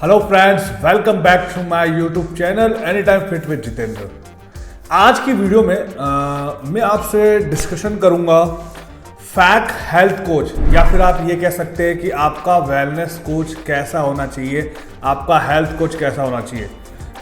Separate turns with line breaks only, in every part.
Hello friends, welcome back to my YouTube channel any time fit with Jitendra. आज की video में मैं आपसे डिस्कशन करूंगा फैक हेल्थ कोच, या फिर आप ये कह सकते हैं कि आपका वेलनेस कोच कैसा होना चाहिए, आपका हेल्थ कोच कैसा होना चाहिए।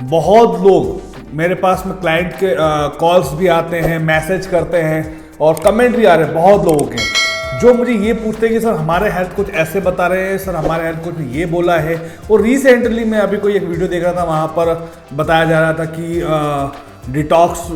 बहुत लोग मेरे पास में क्लाइंट के कॉल्स भी आते हैं, मैसेज करते हैं और कमेंट भी आ रहे हैं बहुत लोगों के, जो मुझे ये पूछते हैं कि सर हमारे हेल्थ कोच ऐसे बता रहे हैं, सर हमारे हेल्थ कोच ने ये बोला है। और रिसेंटली मैं अभी कोई एक वीडियो देख रहा था, वहाँ पर बताया जा रहा था कि डिटॉक्स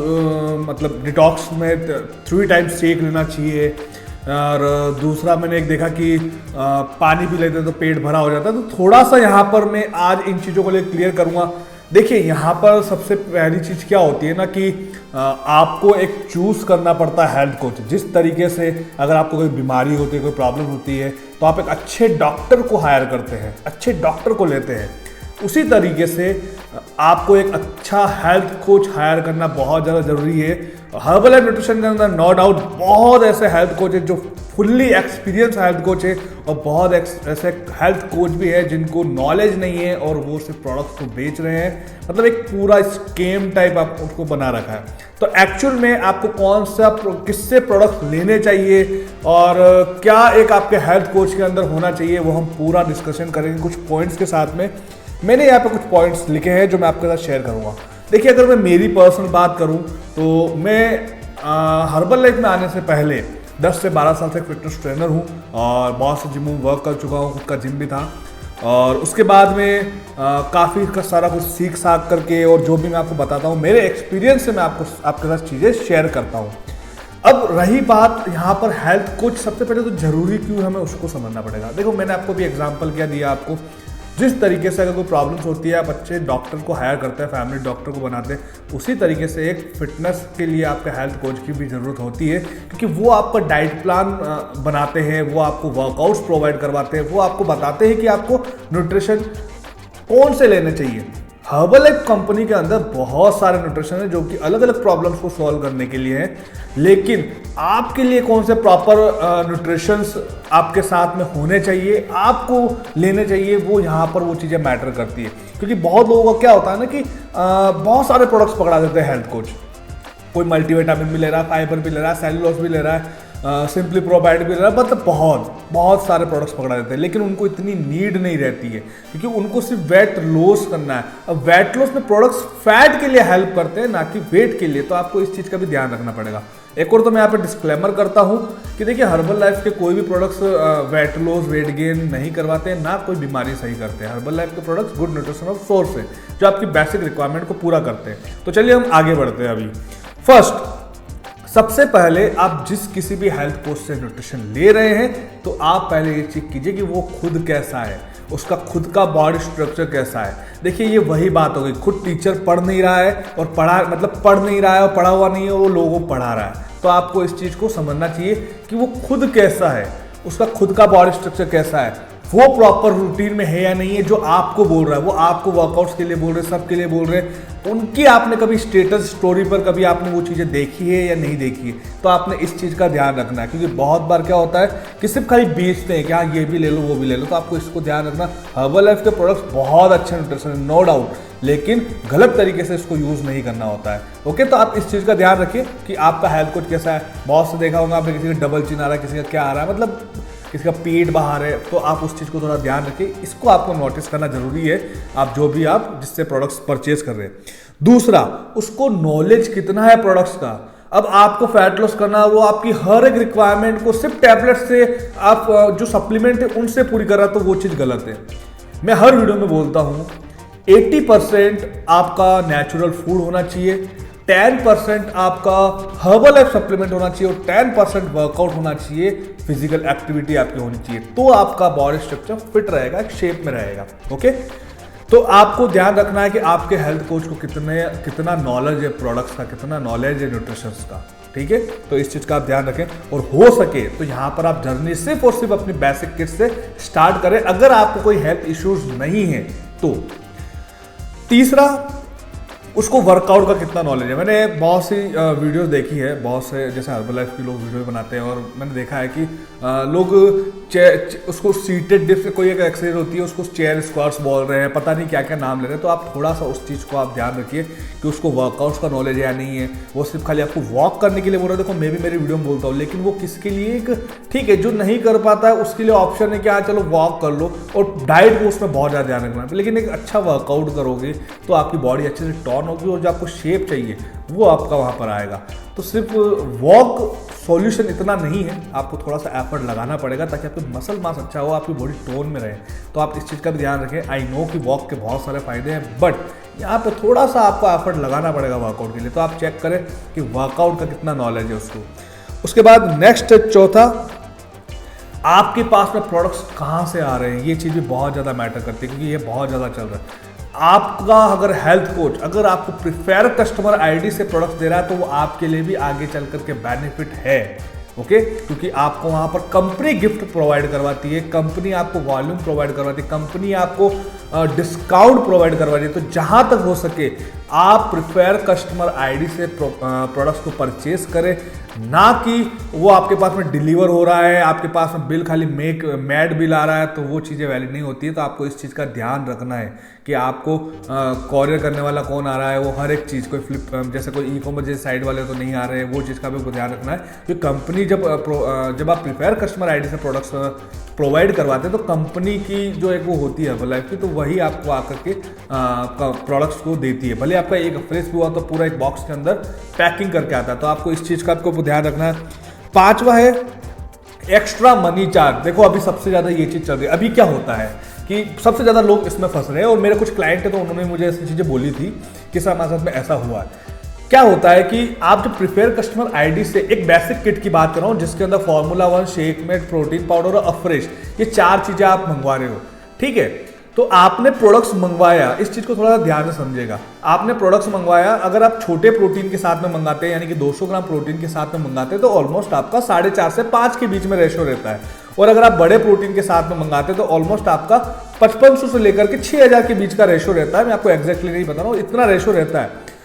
में 3 टाइम्स शेक लेना चाहिए। और दूसरा मैंने एक देखा कि पानी पी लेते तो पेट भरा हो जाता है। तो थोड़ा सा यहाँ पर मैं आज इन चीज़ों को लेकर क्लियर करूँगा। देखिए, यहाँ पर सबसे पहली चीज़ क्या होती है ना कि आपको एक चूज़ करना पड़ता है हेल्थ कोच। जिस तरीके से अगर आपको कोई बीमारी होती है, कोई प्रॉब्लम होती है, तो आप एक अच्छे डॉक्टर को हायर करते हैं, अच्छे डॉक्टर को लेते हैं। उसी तरीके से आपको एक अच्छा हेल्थ कोच हायर करना बहुत ज़्यादा ज़रूरी है। हर्बल एंड न्यूट्रिशन के अंदर नो डाउट बहुत ऐसे हेल्थ कोच है जो फुल्ली एक्सपीरियंस हेल्थ कोच है, और बहुत ऐसे हेल्थ कोच भी है जिनको नॉलेज नहीं है और वो सिर्फ प्रोडक्ट्स को बेच रहे हैं। मतलब एक पूरा स्केम टाइप आप उसको बना रखा है। तो एक्चुअल में आपको कौन सा किससे प्रोडक्ट लेने चाहिए और क्या एक आपके हेल्थ कोच के अंदर होना चाहिए, वो हम पूरा डिस्कशन करेंगे कुछ पॉइंट्स के साथ में। मैंने यहाँ पे कुछ पॉइंट्स लिखे हैं जो मैं आपके साथ शेयर करूँगा। देखिए, अगर मैं मेरी पर्सनल बात करूँ तो मैं हर्बल लाइफ में आने से पहले 10 से 12 साल से फिटनेस ट्रेनर हूँ और बहुत से जिम में वर्क कर चुका हूँ, खुद का जिम भी था। और उसके बाद में काफ़ी का सारा कुछ सीख साख करके और जो भी मैं आपको बताता हूँ मेरे एक्सपीरियंस से मैं आपके साथ चीज़ें शेयर करता हूँ। अब रही बात यहाँ पर हेल्थ कोच, सबसे पहले तो जरूरी क्यों हमें उसको समझना पड़ेगा। देखो, मैंने आपको भी एग्जांपल क्या दिया आपको, जिस तरीके से अगर कोई प्रॉब्लम्स होती है आप अच्छे डॉक्टर को हायर करते हैं, फैमिली डॉक्टर को बनाते हैं, उसी तरीके से एक फिटनेस के लिए आपके हेल्थ कोच की भी ज़रूरत होती है, क्योंकि वो आपका डाइट प्लान बनाते हैं, वो आपको वर्कआउट्स प्रोवाइड करवाते हैं, वो आपको बताते हैं कि आपको न्यूट्रिशन कौन से लेने चाहिए। हर्बल लाइफ कंपनी के अंदर बहुत सारे न्यूट्रिशन है जो कि अलग अलग प्रॉब्लम्स को सॉल्व करने के लिए हैं, लेकिन आपके लिए कौन से प्रॉपर न्यूट्रिशंस आपके साथ में होने चाहिए, आपको लेने चाहिए, वो यहाँ पर वो चीज़ें मैटर करती है। क्योंकि बहुत लोगों का क्या होता है ना कि बहुत सारे प्रोडक्ट्स पकड़ा देते हैं हेल्थ कोच। कोई मल्टीविटामिन भी ले रहा है, फाइबर भी ले रहा है, सेलुलोज भी ले रहा है, सिंपली प्रोबायोटिक भी ले रहा है, मतलब बहुत सारे प्रोडक्ट्स पकड़ा देते हैं। लेकिन उनको इतनी नीड नहीं रहती है, क्योंकि उनको सिर्फ वेट लॉस करना है। अब वेट लॉस में प्रोडक्ट्स फैट के लिए हेल्प करते हैं, ना कि वेट के लिए। तो आपको इस चीज़ का भी ध्यान रखना पड़ेगा। एक और तो मैं यहाँ पे डिस्क्लेमर करता हूँ कि देखिए, हर्बल लाइफ के कोई भी products weight loss, weight gain नहीं करवाते हैं, ना कोई बीमारी सही करते हैं। हर्बल लाइफ के products good nutrition of source है जो आपकी बेसिक रिक्वायरमेंट को पूरा करते हैं। तो चलिए हम आगे बढ़ते हैं। अभी फर्स्ट, सबसे पहले आप जिस किसी भी हेल्थ कोच से न्यूट्रिशन ले रहे हैं, तो आप पहले ये चेक कीजिए कि वो खुद कैसा है, उसका खुद का बॉडी स्ट्रक्चर कैसा है। देखिए, ये वही बात हो गई, खुद टीचर पढ़ नहीं रहा है और पढ़ नहीं रहा है और पढ़ा हुआ नहीं है, वो लोगों को पढ़ा रहा है। तो आपको इस चीज़ को समझना चाहिए कि वो खुद कैसा है, उसका खुद का बॉडी स्ट्रक्चर कैसा है, वो प्रॉपर रूटीन में है या नहीं है जो आपको बोल रहा है। वो आपको वर्कआउट्स के लिए बोल रहे हैं, सबके लिए बोल रहे हैं। उनकी आपने कभी स्टेटस स्टोरी पर कभी आपने वो चीज़ें देखी है या नहीं देखी है, तो आपने इस चीज़ का ध्यान रखना है। क्योंकि बहुत बार क्या होता है कि सिर्फ खाली बेचते हैं कि हाँ ये भी ले लो, वो भी ले लो। तो आपको इसको ध्यान रखना। हर्बल लाइफ के प्रोडक्ट्स बहुत अच्छे न्यूट्रिशन है, नो डाउट, लेकिन गलत तरीके से इसको यूज़ नहीं करना होता है। ओके, तो आप इस चीज़ का ध्यान रखिए कि आपका हेल्थ कोच कैसा है। बहुत से देखा होगा आपने, किसी का डबल चिन आ रहा है, किसी का क्या आ रहा है, मतलब किसी का पेट बाहर है। तो आप उस चीज़ को थोड़ा ध्यान रखिए, इसको आपको नोटिस करना जरूरी है, आप जो भी आप जिससे प्रोडक्ट्स परचेज कर रहे हैं। दूसरा, उसको नॉलेज कितना है प्रोडक्ट्स का। अब आपको फैट लॉस करना, वो आपकी हर एक रिक्वायरमेंट को सिर्फ टैबलेट से, आप जो सप्लीमेंट है उनसे पूरी कर रहा, तो वो चीज़ गलत है। मैं हर वीडियो में बोलता हूँ 80% आपका नेचुरल फूड होना चाहिए, 10% आपका हर्बल लाइफ सप्लीमेंट होना चाहिए और 10% वर्कआउट होना चाहिए, फिजिकल एक्टिविटी आपकी होनी चाहिए। तो आपका बॉडी स्ट्रक्चर फिट रहेगा, एक शेप में रहेगा। ओके, तो आपको ध्यान रखना है कि आपके हेल्थ कोच को कितना नॉलेज है प्रोडक्ट्स का, कितना नॉलेज है न्यूट्रिशन का। ठीक है, तो इस चीज़ का आप ध्यान रखें। और हो सके तो यहाँ पर आप जर्नी सिर्फ और सिर्फ अपनी बेसिक किट से स्टार्ट करें, अगर आपको कोई हेल्थ इश्यूज नहीं है तो। तीसरा, उसको वर्कआउट का कितना नॉलेज है। मैंने बहुत सी वीडियोस देखी है, बहुत से जैसे हर्बलाइफ के लोग वीडियो बनाते हैं, और मैंने देखा है कि लोग उसको सीटेड डिप्स, कोई एक एक्सरसाइज होती है उसको चेयर स्क्वाट्स बोल रहे हैं, पता नहीं क्या क्या नाम ले रहे हैं। तो आप थोड़ा सा उस चीज़ को आप ध्यान रखिए कि उसको वर्कआउट्स का नॉलेज है या नहीं है। वो सिर्फ खाली आपको वॉक करने के लिए बोल रहे हैं। देखो मैं भी मेरी वीडियो में बोलता हूँ, लेकिन वो किसके लिए, एक ठीक है जो नहीं कर पाता है उसके लिए ऑप्शन है कि हाँ चलो वॉक कर लो, और डाइट को उसमें बहुत ज़्यादा ध्यान रखना है। लेकिन एक अच्छा वर्कआउट करोगे तो आपकी बॉडी अच्छे से टर्न होगी, और जो आपको शेप चाहिए वो आपका वहाँ पर आएगा। तो सिर्फ वॉक सॉल्यूशन इतना नहीं है, आपको थोड़ा सा एफर्ट लगाना पड़ेगा ताकि आपकी मसल मास अच्छा हो, आपकी बॉडी टोन में रहे। तो आप इस चीज़ का भी ध्यान रखें। आई नो कि वॉक के बहुत सारे फायदे हैं, बट यहाँ पे थोड़ा सा आपको एफर्ट लगाना पड़ेगा वर्कआउट के लिए। तो आप चेक करें कि वर्कआउट का कितना नॉलेज है उसको। उसके बाद नेक्स्ट चौथा, आपके पास में प्रोडक्ट्स कहाँ से आ रहे हैं। ये चीज़ भी बहुत ज़्यादा मैटर करती है, क्योंकि ये बहुत ज़्यादा चल रहा है। आपका अगर हेल्थ कोच अगर आपको प्रिफेयर कस्टमर आईडी से प्रोडक्ट्स दे रहा है तो वो आपके लिए भी आगे चल करके बेनिफिट है, ओके। क्योंकि आपको वहां पर कंपनी गिफ्ट प्रोवाइड करवाती है, कंपनी आपको वॉल्यूम प्रोवाइड करवाती है, कंपनी आपको डिस्काउंट प्रोवाइड करवाती है। तो जहां तक हो सके आप प्रिफेयर कस्टमर आईडी से प्रोडक्ट्स को परचेज करें, ना कि वो आपके पास में डिलीवर हो रहा है, आपके पास में बिल खाली मैड बिल आ रहा है, तो वो चीज़ें वैलिड नहीं होती है। तो आपको इस चीज़ का ध्यान रखना है कि आपको कॉरियर करने वाला कौन आ रहा है, वो हर एक चीज़ कोई जैसे कोई ई कॉमर्स जैसे साइड वाले तो नहीं आ रहे हैं, वो चीज़ का भी ध्यान रखना है। क्योंकि कंपनी जब आप प्रिफेयर कस्टमर आईडी से प्रोडक्ट्स प्रोवाइड करवाते हैं तो कंपनी की जो एक वो होती है हर्बलाइफ की, तो वही आपको आकर के प्रोडक्ट्स को देती है। भले आपका एक फ्रेश भी हुआ तो पूरा एक बॉक्स के अंदर पैकिंग करके आता है। तो आपको इस चीज़ का आपको ध्यान रखना है। पांचवा है एक्स्ट्रा मनी चार्ज। देखो अभी सबसे ज़्यादा ये चीज़ चल रही है। अभी क्या होता है कि सबसे ज़्यादा लोग इसमें फंस रहे हैं, और मेरे कुछ क्लाइंट है तो उन्होंने मुझे ऐसी चीज़ें बोली थी कि सर हमारे साथ में ऐसा हुआ है। क्या होता है कि आप जो प्रिफेयर कस्टमर आईडी से एक बेसिक किट की बात कर रहा हूँ, जिसके अंदर formula 1, shake mate, protein powder और अफ्रेश, ये 4 चीज़ें आप मंगवा रहे हो, ठीक है। तो आपने प्रोडक्ट्स मंगवाया, इस चीज़ को थोड़ा सा ध्यान से समझेगा। आपने प्रोडक्ट्स मंगवाया, अगर आप छोटे प्रोटीन के साथ में मंगाते हैं, यानी कि 200 ग्राम प्रोटीन के साथ में मंगाते हैं, तो ऑलमोस्ट आपका 4.5 से 5 के बीच में रेशो रहता है। और अगर आप बड़े प्रोटीन के साथ में मंगाते हैं तो ऑलमोस्ट आपका 5500 से लेकर के 6000 के बीच का रेशो रहता है। मैं आपको एग्जैक्टली नहीं बता रहा हूँ, इतना रेशो रहता है।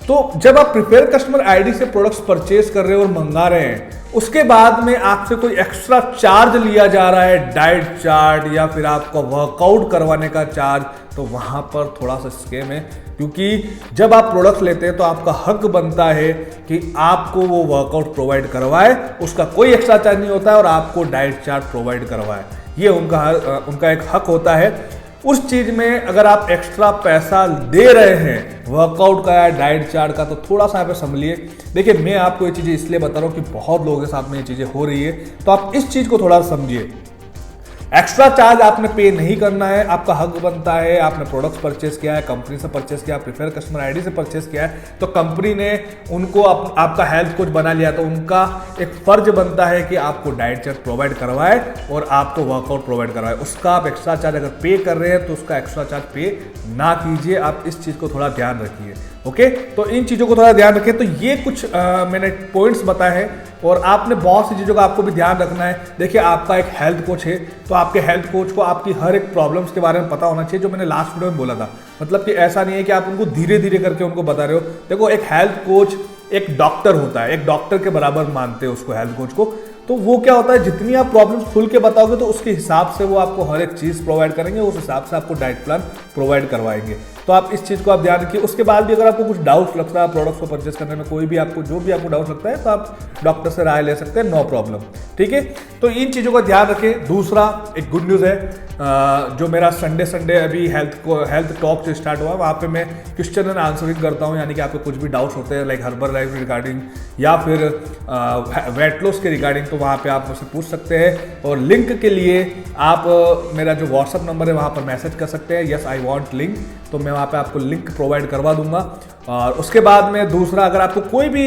तो जब आप प्रिफेयर कस्टमर आईडी से प्रोडक्ट्स परचेज कर रहे हो और मंगा रहे हैं, उसके बाद में आपसे कोई एक्स्ट्रा चार्ज लिया जा रहा है, डाइट चार्ट या फिर आपका वर्कआउट करवाने का चार्ज, तो वहां पर थोड़ा सा स्कैम है। क्योंकि जब आप प्रोडक्ट्स लेते हैं तो आपका हक बनता है कि आपको वो वर्कआउट प्रोवाइड करवाए, उसका कोई एक्स्ट्रा चार्ज नहीं होता है, और आपको डाइट चार्ट प्रोवाइड करवाए, ये उनका एक हक होता है। उस चीज में अगर आप एक्स्ट्रा पैसा दे रहे हैं वर्कआउट का या डाइट चार्ट का, तो थोड़ा सा यहाँ पे संभलिए। देखिए मैं आपको ये चीजें इसलिए बता रहा हूँ कि बहुत लोगों के साथ में ये चीजें हो रही है, तो आप इस चीज को थोड़ा समझिए। एक्स्ट्रा चार्ज आपने पे नहीं करना है, आपका हक बनता है। आपने प्रोडक्ट्स परचेस किया है, कंपनी से परचेस किया, प्रिफेयर कस्टमर आईडी से परचेस किया है, तो कंपनी ने उनको आपका हेल्थ कोच बना लिया, तो उनका एक फर्ज बनता है कि आपको डाइट चार्ट प्रोवाइड करवाए और आपको वर्कआउट प्रोवाइड करवाए। उसका आप एक्स्ट्रा चार्ज अगर पे कर रहे हैं तो उसका एक्स्ट्रा चार्ज पे ना कीजिए। आप इस चीज़ को थोड़ा ध्यान रखिए, ओके। तो इन चीज़ों को थोड़ा ध्यान रखें। तो ये कुछ मैंने पॉइंट्स बताए हैं, और आपने बहुत सी चीज़ों का आपको भी ध्यान रखना है। देखिए आपका एक हेल्थ कोच है, तो आपके हेल्थ कोच को आपकी हर एक प्रॉब्लम्स के बारे में पता होना चाहिए, जो मैंने लास्ट वीडियो में बोला था। मतलब कि ऐसा नहीं है कि आप उनको धीरे धीरे करके उनको बता रहे हो। देखो एक हेल्थ कोच एक डॉक्टर होता है, एक डॉक्टर के बराबर मानते हैं उसको, हेल्थ कोच को। तो वो क्या होता है, जितनी आप प्रॉब्लम्स खुल के बताओगे तो उसके हिसाब से वो आपको हर एक चीज़ प्रोवाइड करेंगे, उस हिसाब से आपको डाइट प्लान प्रोवाइड करवाएंगे। तो आप इस चीज़ को आप ध्यान रखिए। उसके बाद भी अगर आपको कुछ डाउट लगता है प्रोडक्ट्स को परचेस करने में, कोई भी आपको जो भी आपको डाउट लगता है, तो आप डॉक्टर से राय ले सकते हैं, नो प्रॉब्लम, ठीक है। तो इन चीज़ों का ध्यान रखें। दूसरा एक गुड न्यूज़ है, जो मेरा संडे अभी हेल्थ टॉक जो स्टार्ट हुआ, वहाँ पे मैं क्वेश्चन एंड आंसरिंग करता हूँ। यानी कि आपको कुछ भी डाउट्स होते हैं लाइक हर्बल लाइफ रिगार्डिंग या फिर वेट लॉस के रिगार्डिंग, तो वहाँ पे आप मुझसे पूछ सकते हैं। और लिंक के लिए आप मेरा जो व्हाट्सअप नंबर है वहाँ पर मैसेज कर सकते हैं, यस आई वांट लिंक, तो मैं वहाँ पे आपको लिंक प्रोवाइड करवा दूंगा। और उसके बाद में दूसरा, अगर आपको कोई भी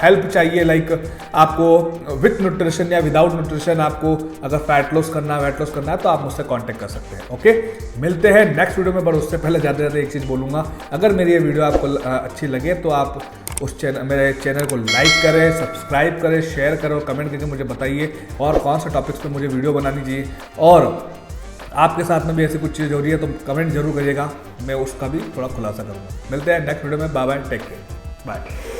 हेल्प चाहिए, लाइक आपको विथ न्यूट्रिशन या विदाउट न्यूट्रिशन, आपको अगर फैट लॉस करना है, वेट लॉस करना है, तो आप मुझसे कांटेक्ट कर सकते हैं, ओके। मिलते हैं नेक्स्ट वीडियो में, बट उससे पहले ज़्यादा एक चीज़ बोलूँगा, अगर मेरी ये वीडियो आपको अच्छी लगे तो आप मेरे चैनल को लाइक करें, सब्सक्राइब करें, शेयर करें और कमेंट करके मुझे बताइए और कौन से टॉपिक्स पे मुझे वीडियो बनानी चाहिए। और आपके साथ में भी ऐसी कुछ चीज़ हो रही है तो कमेंट जरूर करिएगा, मैं उसका भी थोड़ा खुलासा करूँगा। मिलते हैं नेक्स्ट वीडियो में। Bye bye, take care, bye.